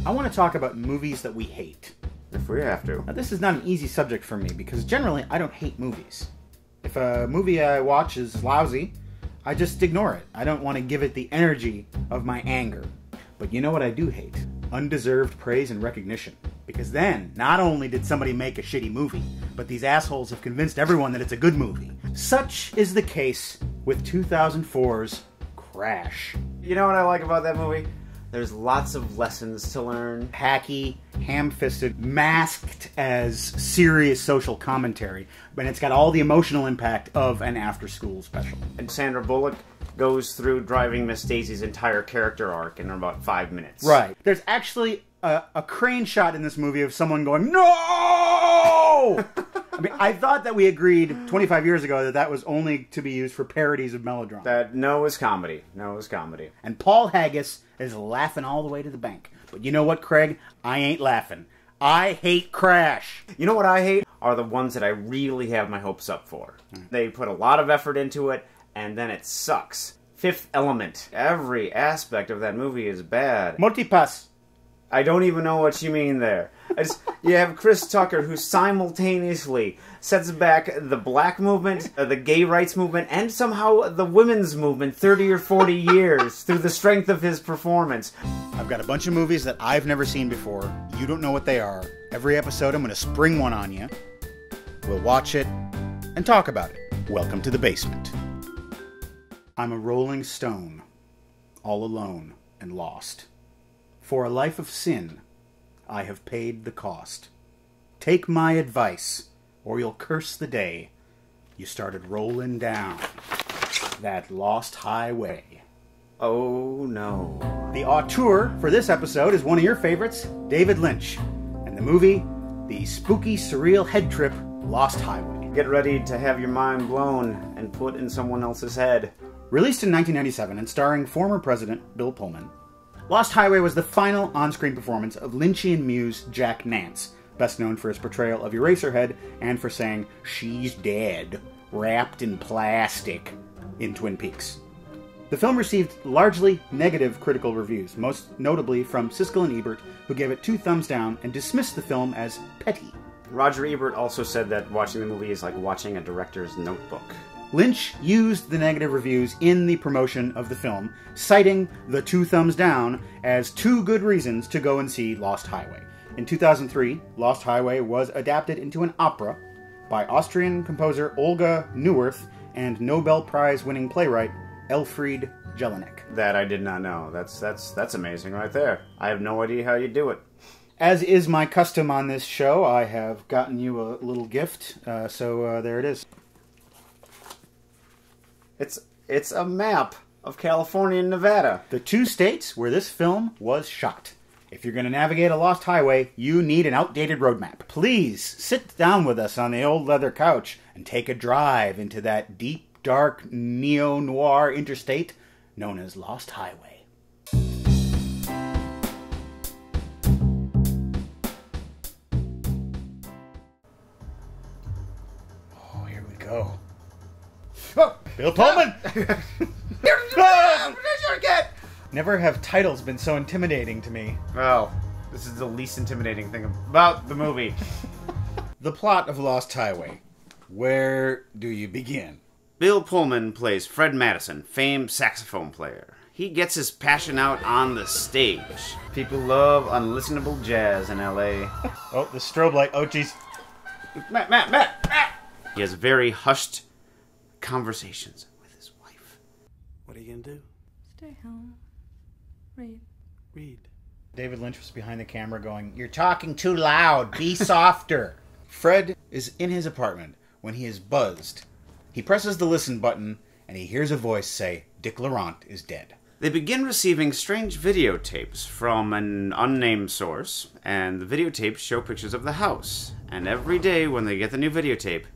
I want to talk about movies that we hate. If we have to. Now, this is not an easy subject for me because generally I don't hate movies. If a movie I watch is lousy, I just ignore it. I don't want to give it the energy of my anger. But you know what I do hate? Undeserved praise and recognition. Because then, not only did somebody make a shitty movie, but these assholes have convinced everyone that it's a good movie. Such is the case with 2004's Crash. You know what I like about that movie? There's lots of lessons to learn. Hacky, ham-fisted, masked as serious social commentary, but it's got all the emotional impact of an after-school special. And Sandra Bullock goes through driving Miss Daisy's entire character arc in about 5 minutes. Right. There's actually a crane shot in this movie of someone going, "No!" I mean, I thought that we agreed 25 years ago that that was only to be used for parodies of melodrama. That no is comedy. No is comedy. And Paul Haggis is laughing all the way to the bank. But you know what, Craig? I ain't laughing. I hate Crash. You know what I hate? Are the ones that I really have my hopes up for. They put a lot of effort into it, and then it sucks. Fifth Element. Every aspect of that movie is bad. Multipass. I don't even know what you mean there. You have Chris Tucker, who simultaneously sets back the black movement, the gay rights movement, and somehow the women's movement 30 or 40 years through the strength of his performance. I've got a bunch of movies that I've never seen before. You don't know what they are. Every episode I'm going to spring one on you. We'll watch it and talk about it. Welcome to the basement. I'm a rolling stone, all alone and lost. For a life of sin, I have paid the cost. Take my advice, or you'll curse the day you started rolling down that lost highway. Oh no. The auteur for this episode is one of your favorites, David Lynch, and the movie, the spooky, surreal head trip, Lost Highway. Get ready to have your mind blown and put in someone else's head. Released in 1997 and starring former President Bill Pullman, Lost Highway was the final on-screen performance of Lynchian muse Jack Nance, best known for his portrayal of Eraserhead and for saying, "She's dead, wrapped in plastic," in Twin Peaks. The film received largely negative critical reviews, most notably from Siskel and Ebert, who gave it 2 thumbs down and dismissed the film as petty. Roger Ebert also said that watching the movie is like watching a director's notebook. Lynch used the negative reviews in the promotion of the film, citing the 2 thumbs down as 2 good reasons to go and see Lost Highway. In 2003, Lost Highway was adapted into an opera by Austrian composer Olga Neuwirth and Nobel Prize-winning playwright Elfriede Jelinek. That I did not know. That's amazing right there. I have no idea how you do it. As is my custom on this show, I have gotten you a little gift, so there it is. It's a map of California and Nevada. The 2 states where this film was shot. If you're going to navigate a lost highway, you need an outdated roadmap. Please sit down with us on the old leather couch and take a drive into that deep, dark, neo-noir interstate known as Lost Highway. Oh, here we go. Oh, Bill Pullman! Never have titles been so intimidating to me. Well, this is the least intimidating thing about the movie. The plot of Lost Highway. Where do you begin? Bill Pullman plays Fred Madison, famed saxophone player. He gets his passion out on the stage. People love unlistenable jazz in L.A. Oh, the strobe light. Oh, jeez. Matt! He has very hushed conversations with his wife. What are you gonna do? Stay home. Read. David Lynch was behind the camera going, "You're talking too loud. Be softer." Fred is in his apartment when he is buzzed. He presses the listen button and he hears a voice say, "Dick Laurent is dead." They begin receiving strange videotapes from an unnamed source, and the videotapes show pictures of the house. And every day when they get the new videotape,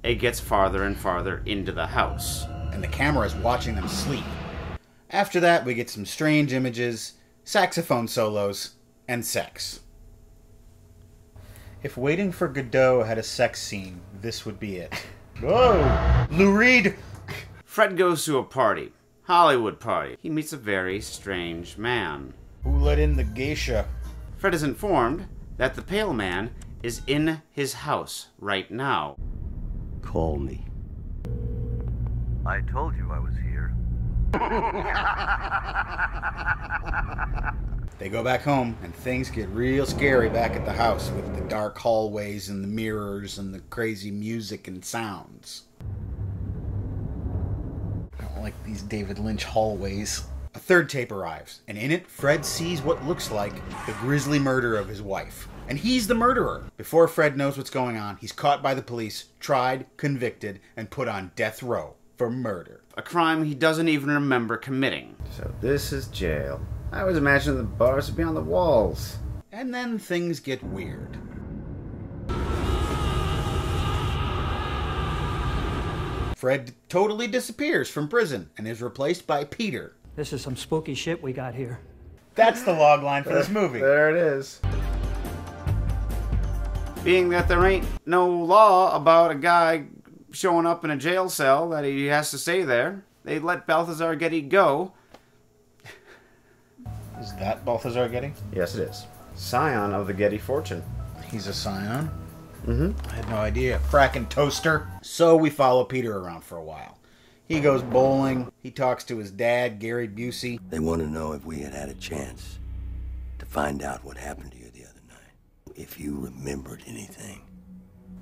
it gets farther and farther into the house. And the camera is watching them sleep. After that, we get some strange images, saxophone solos, and sex. If Waiting for Godot had a sex scene, this would be it. Whoa! Lou Reed! Fred goes to a party. Hollywood party. He meets a very strange man. Who let in the geisha? Fred is informed that the Pale Man is in his house right now. Call me. I told you I was here. They go back home, and things get real scary back at the house with the dark hallways and the mirrors and the crazy music and sounds. I don't like these David Lynch hallways. A third tape arrives, and in it, Fred sees what looks like the grisly murder of his wife. And he's the murderer. Before Fred knows what's going on, he's caught by the police, tried, convicted, and put on death row for murder. A crime he doesn't even remember committing. So this is jail. I always imagined the bars would be on the walls. And then things get weird. Fred totally disappears from prison and is replaced by Peter. This is some spooky shit we got here. That's the log line for this movie. There it is. Being that there ain't no law about a guy showing up in a jail cell that he has to stay there, they let Balthazar Getty go. Is that Balthazar Getty? Yes, it is. Scion of the Getty fortune. He's a scion? Mm-hmm. I had no idea. Frackin' toaster. So we follow Peter around for a while. He goes bowling. He talks to his dad, Gary Busey. They want to know if we had had a chance to find out what happened to you the other night. If you remembered anything.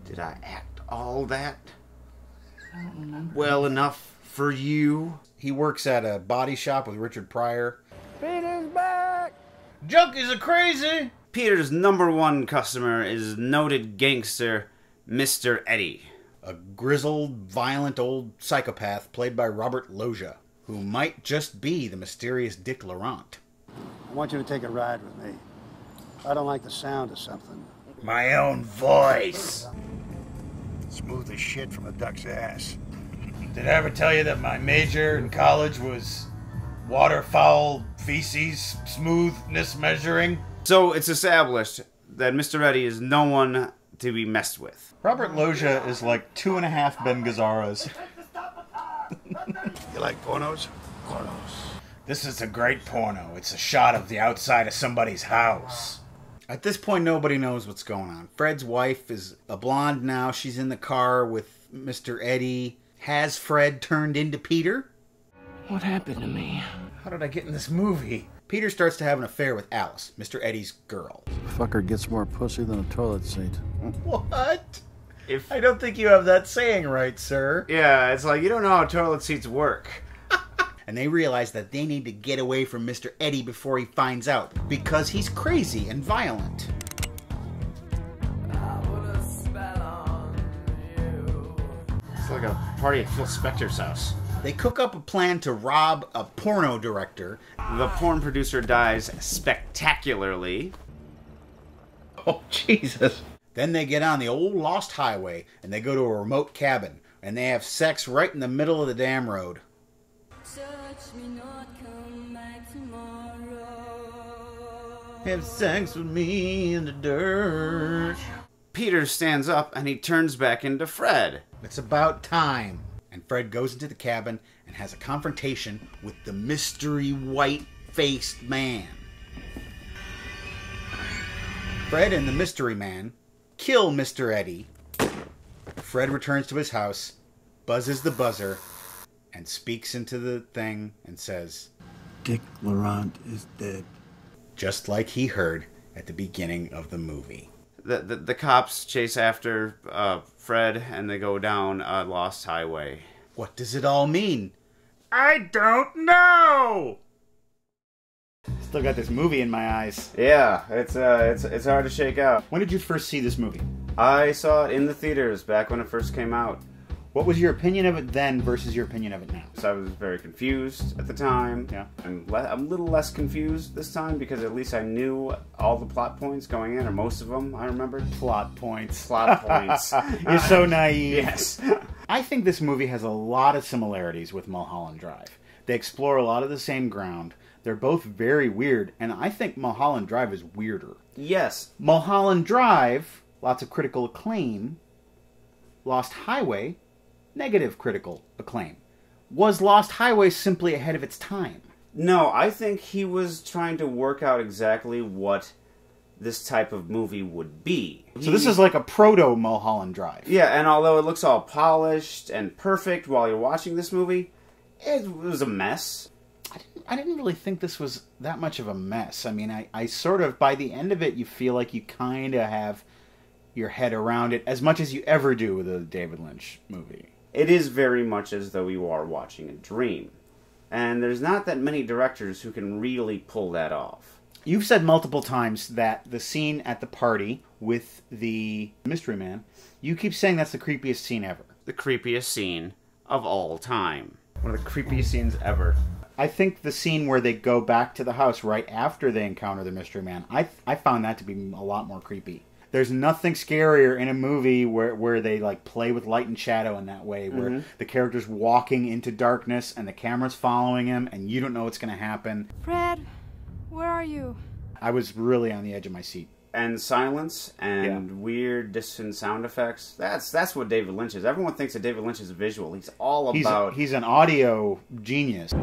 Did I act all that? I don't remember. Well enough for you? He works at a body shop with Richard Pryor. Peter's back! Junkies are crazy! Peter's #1 customer is noted gangster Mr. Eddie. A grizzled, violent old psychopath played by Robert Loggia, who might just be the mysterious Dick Laurent. I want you to take a ride with me. I don't like the sound of something. My own voice! Smooth as shit from a duck's ass. Did I ever tell you that my major in college was waterfowl feces smoothness measuring? So it's established that Mr. Eddie is no one to be messed with. Robert Loggia is like 2.5 Ben Gazzaras. You like pornos? Pornos. This is a great porno. It's a shot of the outside of somebody's house. At this point, nobody knows what's going on. Fred's wife is a blonde now. She's in the car with Mr. Eddie. Has Fred turned into Peter? What happened to me? How did I get in this movie? Peter starts to have an affair with Alice, Mr. Eddie's girl. Fucker gets more pussy than a toilet seat. What? I don't think you have that saying right, sir. Yeah, it's like you don't know how toilet seats work. And they realize that they need to get away from Mr. Eddie before he finds out, because he's crazy and violent. It's like a party at Phil Spector's house. They cook up a plan to rob a porno director. The porn producer dies spectacularly. Oh, Jesus. Then they get on the old lost highway, and they go to a remote cabin, and they have sex right in the middle of the damn road. Touch me not, come back tomorrow. Have sex with me in the dirt. Peter stands up and he turns back into Fred. It's about time. And Fred goes into the cabin and has a confrontation with the mystery white-faced man. Fred and the mystery man kill Mr. Eddie. Fred returns to his house, buzzes the buzzer, and speaks into the thing and says, Dick Laurent is dead. Just like he heard at the beginning of the movie. The cops chase after Fred and they go down a lost highway. What does it all mean? I don't know! Still got this movie in my eyes. Yeah, it's hard to shake out. When did you first see this movie? I saw it in the theaters back when it first came out. What was your opinion of it then versus your opinion of it now? So I was very confused at the time. Yeah. I'm a little less confused this time because at least I knew all the plot points going in, or most of them I remembered. Plot points. Plot points. You're so naive. Yes. I think this movie has a lot of similarities with Mulholland Drive. They explore a lot of the same ground. They're both very weird, and I think Mulholland Drive is weirder. Yes. Mulholland Drive, lots of critical acclaim. Lost Highway, negative critical acclaim. Was Lost Highway simply ahead of its time? No, I think he was trying to work out exactly what this type of movie would be. So this is like a proto Mulholland Drive. Yeah, and although it looks all polished and perfect while you're watching this movie, it was a mess. I didn't really think this was that much of a mess. I mean, I sort of, by the end of it, you feel like you kind of have your head around it as much as you ever do with a David Lynch movie. It is very much as though you are watching a dream. And there's not that many directors who can really pull that off. You've said multiple times that the scene at the party with the mystery man, you keep saying that's the creepiest scene ever. The creepiest scene of all time. One of the creepiest scenes ever. I think the scene where they go back to the house right after they encounter the mystery man, I found that to be a lot more creepy. There's nothing scarier in a movie where they like play with light and shadow in that way, where the character's walking into darkness and the camera's following him and you don't know what's going to happen. Fred, where are you? I was really on the edge of my seat. And silence and weird distant sound effects. That's what David Lynch is. Everyone thinks that David Lynch is visual. He's all about... He's an audio genius.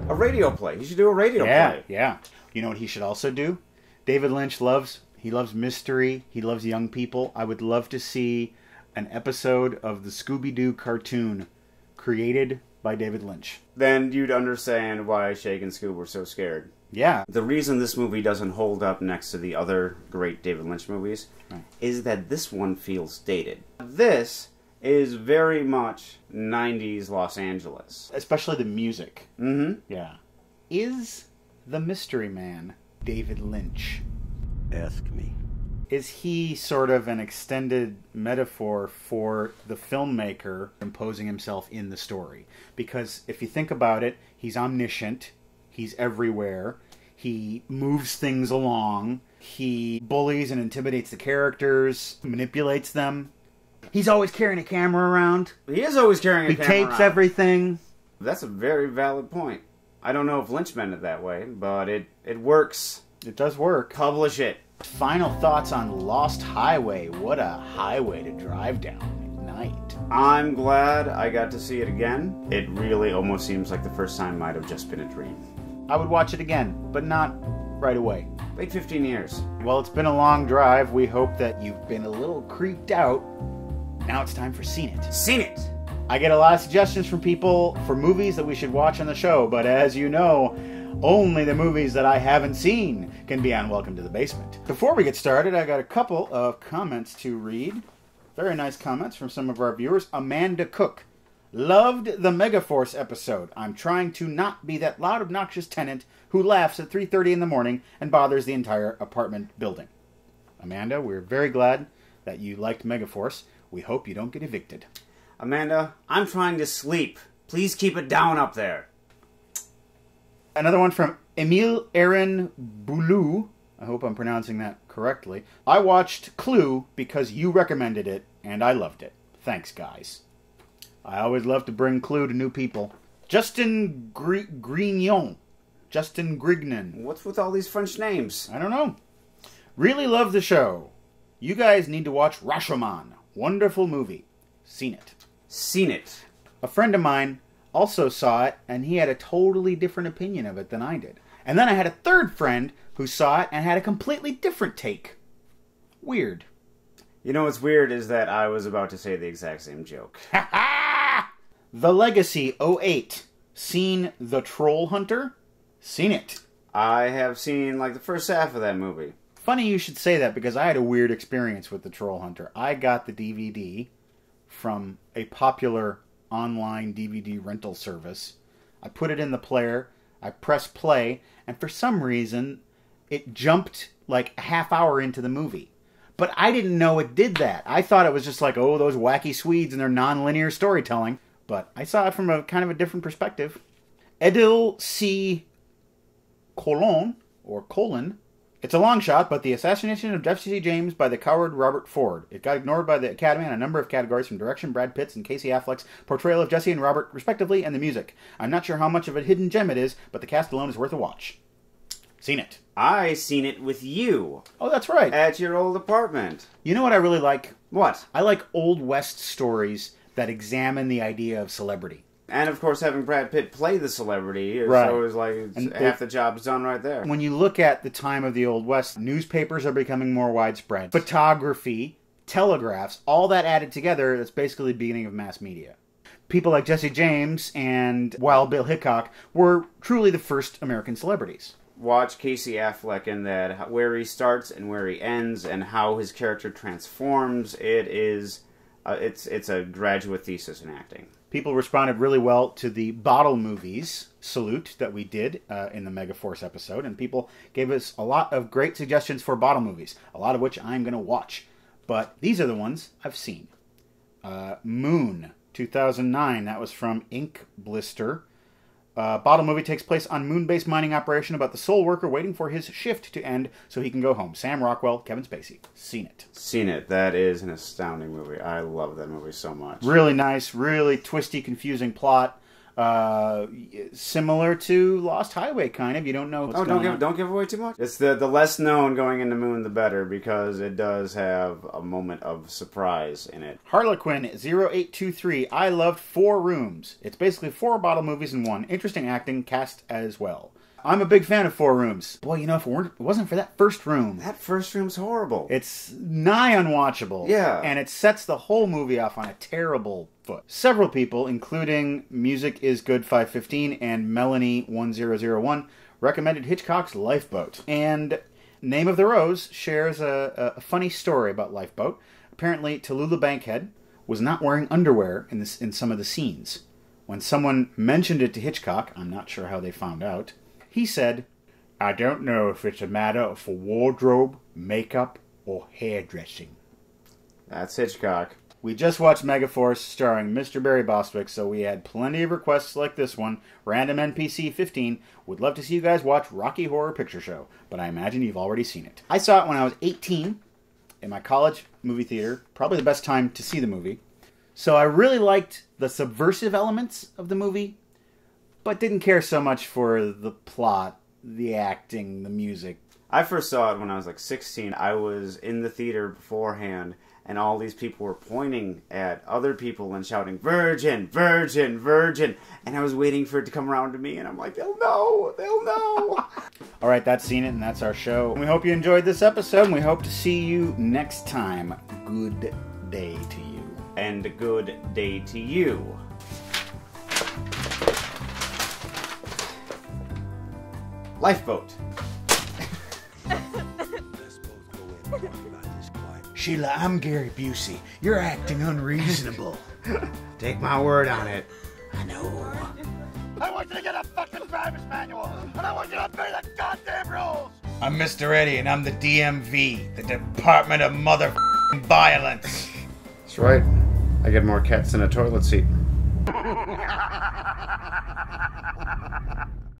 A radio play. He should do a radio play. Yeah. You know what he should also do? David Lynch loves mystery. He loves young people. I would love to see an episode of the Scooby-Doo cartoon created by David Lynch. Then you'd understand why Shag and Scoob were so scared. Yeah. The reason this movie doesn't hold up next to the other great David Lynch movies is that this one feels dated. This is very much 90s Los Angeles. Especially the music. Mm-hmm. Yeah. Is the mystery man David Lynch? Ask me. Is he sort of an extended metaphor for the filmmaker imposing himself in the story? Because if you think about it, he's omniscient. He's everywhere. He moves things along. He bullies and intimidates the characters, manipulates them. He's always carrying a camera around. He is always carrying a camera He tapes everything. That's a very valid point. I don't know if Lynch meant it that way, but it works. It does work. Publish it. Final thoughts on Lost Highway. What a highway to drive down at night. I'm glad I got to see it again. It really almost seems like the first time might have just been a dream. I would watch it again, but not right away. Wait 15 years. Well, it's been a long drive. We hope that you've been a little creeped out. Now it's time for Seen It. Seen it! I get a lot of suggestions from people for movies that we should watch on the show, but as you know, only the movies that I haven't seen can be on Welcome to the Basement. Before we get started, I got a couple of comments to read. Very nice comments from some of our viewers. Amanda Cook. Loved the Megaforce episode. I'm trying to not be that loud, obnoxious tenant who laughs at 3:30 in the morning and bothers the entire apartment building. Amanda, we're very glad that you liked Megaforce. We hope you don't get evicted. Amanda, I'm trying to sleep. Please keep it down up there. Another one from Emile Aaron Boulou. I hope I'm pronouncing that correctly. I watched Clue because you recommended it, and I loved it. Thanks, guys. I always love to bring Clue to new people. Justin Grignon. Justin Grignon. What's with all these French names? I don't know. Really love the show. You guys need to watch Rashomon. Wonderful movie. Seen it. Seen it. A friend of mine also saw it, and he had a totally different opinion of it than I did. And then I had a third friend who saw it and had a completely different take. Weird. You know what's weird is that I was about to say the exact same joke. The Legacy 08. Seen The Troll Hunter? Seen it. I have seen like the first half of that movie. Funny you should say that because I had a weird experience with The Troll Hunter. I got the DVD from a popular online DVD rental service. I put it in the player, I pressed play, and for some reason it jumped like a half hour into the movie. But I didn't know it did that. I thought it was just like, oh, those wacky Swedes and their non-linear storytelling. But I saw it from a kind of a different perspective. Edil C. Colon. It's a long shot, but the assassination of Jesse James by the coward Robert Ford. It got ignored by the Academy on a number of categories, from direction, Brad Pitt's and Casey Affleck's portrayal of Jesse and Robert, respectively, and the music. I'm not sure how much of a hidden gem it is, but the cast alone is worth a watch. Seen it. I seen it with you. Oh, that's right. At your old apartment. You know what I really like? What? I like Old West stories that examine the idea of celebrity. And of course, having Brad Pitt play the celebrity, Right. so it was like half the job's done right there. When you look at the time of the Old West, newspapers are becoming more widespread. Photography, telegraphs, all that added together, that's basically the beginning of mass media. People like Jesse James and Wild Bill Hickok were truly the first American celebrities. Watch Casey Affleck in that, where he starts and where he ends, and how his character transforms. It is, it's a graduate thesis in acting. People responded really well to the bottle movies salute that we did in the Megaforce episode, and people gave us a lot of great suggestions for bottle movies, a lot of which I'm going to watch. But these are the ones I've seen. Moon, 2009, that was from Ink Blister. Bottle movie takes place on moon-based mining operation about the soul worker waiting for his shift to end so he can go home. Sam Rockwell, Kevin Spacey. Seen it. Seen it. That is an astounding movie. I love that movie so much. Really nice, really twisty, confusing plot. Similar to Lost Highway, kind of. You don't know what's going on. Don't give away too much. It's the less known going into Moon, the better, because it does have a moment of surprise in it. Harlequin 0823. I loved 4 Rooms. It's basically 4 bottle movies in one. Interesting acting, cast as well. I'm a big fan of 4 Rooms. Boy, you know, if it wasn't for that first room... That first room's horrible. It's nigh unwatchable. Yeah. And it sets the whole movie off on a terrible foot. Several people, including Music is Good 515 and Melanie1001, recommended Hitchcock's Lifeboat. And Name of the Rose shares a funny story about Lifeboat. Apparently, Tallulah Bankhead was not wearing underwear in some of the scenes. When someone mentioned it to Hitchcock, I'm not sure how they found out, he said, "I don't know if it's a matter of wardrobe, makeup, or hairdressing." That's Hitchcock. We just watched Megaforce starring Mr. Barry Bostwick, so we had plenty of requests like this one. Random NPC 15 would love to see you guys watch Rocky Horror Picture Show, but I imagine you've already seen it. I saw it when I was 18 in my college movie theater, probably the best time to see the movie. So I really liked the subversive elements of the movie, but didn't care so much for the plot, the acting, the music. I first saw it when I was like 16. I was in the theater beforehand, and all these people were pointing at other people and shouting, "Virgin, virgin, virgin." And I was waiting for it to come around to me, and I'm like, they'll know. All right, that's Seen It, and that's our show. We hope you enjoyed this episode, and we hope to see you next time. Good day to you. And a good day to you. Lifeboat. Sheila, I'm Gary Busey. You're acting unreasonable. Take my word on it. I know. I want you to get a fucking driver's manual, and I want you to obey the goddamn rules. I'm Mr. Eddie, and I'm the DMV, the Department of Motherfucking Violence. That's right. I get more cats in a toilet seat.